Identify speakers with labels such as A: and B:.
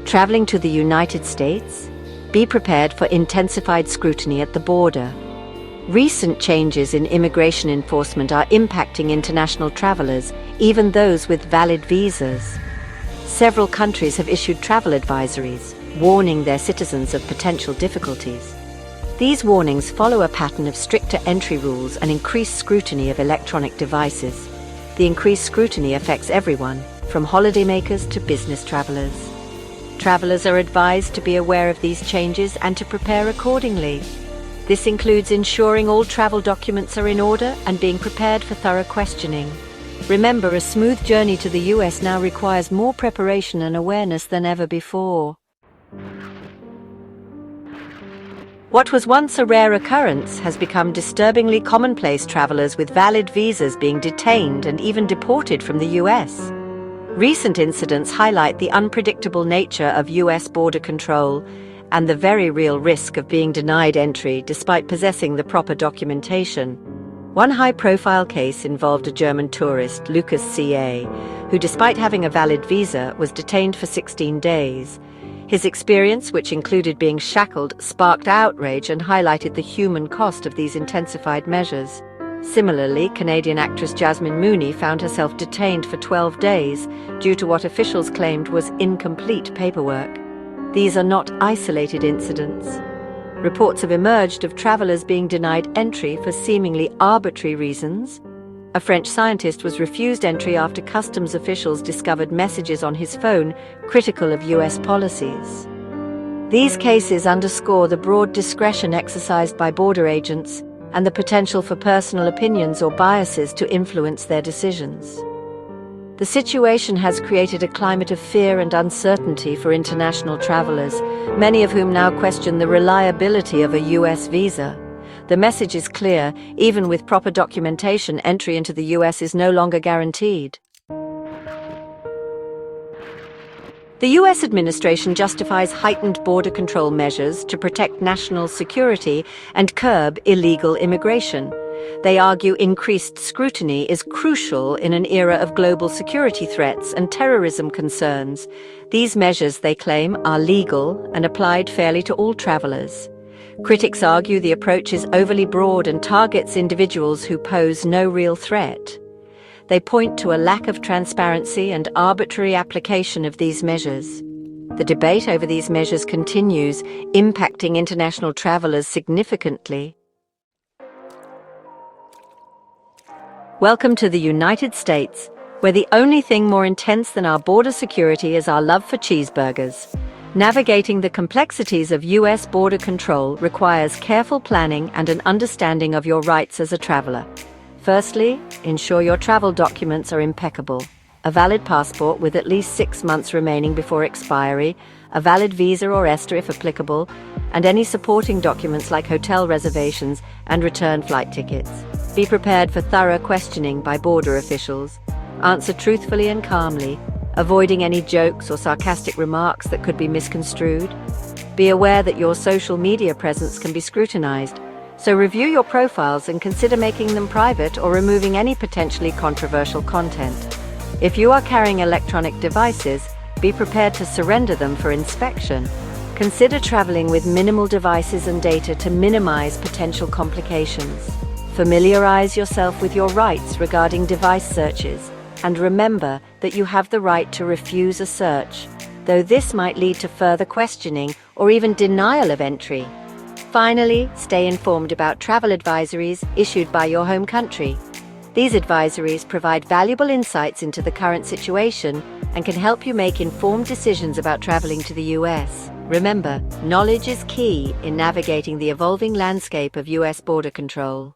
A: Traveling to the United States? Be prepared for intensified scrutiny at the border. Recent changes in immigration enforcement are impacting international travelers, even those with valid visas. Several countries have issued travel advisories, warning their citizens of potential difficulties. These warnings follow a pattern of stricter entry rules and increased scrutiny of electronic devices. The increased scrutiny affects everyone, from holidaymakers to business travelers. Travelers are advised to be aware of these changes and to prepare accordingly. This includes ensuring all travel documents are in order and being prepared for thorough questioning. Remember, a smooth journey to the US now requires more preparation and awareness than ever before. What was once a rare occurrence has become disturbingly commonplace: travelers with valid visas being detained and even deported from the US. Recent incidents highlight the unpredictable nature of US border control and the very real risk of being denied entry despite possessing the proper documentation. One high-profile case involved a German tourist, Lucas C.A., who, despite having a valid visa, was detained for 16 days. His experience, which included being shackled, sparked outrage and highlighted the human cost of these intensified measures. Similarly, Canadian actress Jasmine Mooney found herself detained for 12 days due to what officials claimed was incomplete paperwork. These are not isolated incidents. Reports have emerged of travelers being denied entry for seemingly arbitrary reasons. A French scientist was refused entry after customs officials discovered messages on his phone critical of US policies. These cases underscore the broad discretion exercised by border agents and the potential for personal opinions or biases to influence their decisions. The situation has created a climate of fear and uncertainty for international travelers, many of whom now question the reliability of a US visa. The message is clear: even with proper documentation, entry into the US is no longer guaranteed. The US administration justifies heightened border control measures to protect national security and curb illegal immigration. They argue increased scrutiny is crucial in an era of global security threats and terrorism concerns. These measures, they claim, are legal and applied fairly to all travelers. Critics argue the approach is overly broad and targets individuals who pose no real threat. They point to a lack of transparency and arbitrary application of these measures. The debate over these measures continues, impacting international travelers significantly. Welcome to the United States, where the only thing more intense than our border security is our love for cheeseburgers. Navigating the complexities of US border control requires careful planning and an understanding of your rights as a traveler. Firstly, ensure your travel documents are impeccable. A valid passport with at least 6 months remaining before expiry, a valid visa or ESTA if applicable, and any supporting documents like hotel reservations and return flight tickets. Be prepared for thorough questioning by border officials. Answer truthfully and calmly, avoiding any jokes or sarcastic remarks that could be misconstrued. Be aware that your social media presence can be scrutinized, so review your profiles and consider making them private or removing any potentially controversial content. If you are carrying electronic devices, be prepared to surrender them for inspection. Consider traveling with minimal devices and data to minimize potential complications. Familiarize yourself with your rights regarding device searches, and remember that you have the right to refuse a search, though this might lead to further questioning or even denial of entry. Finally, stay informed about travel advisories issued by your home country. These advisories provide valuable insights into the current situation and can help you make informed decisions about traveling to the US. Remember, knowledge is key in navigating the evolving landscape of US border control.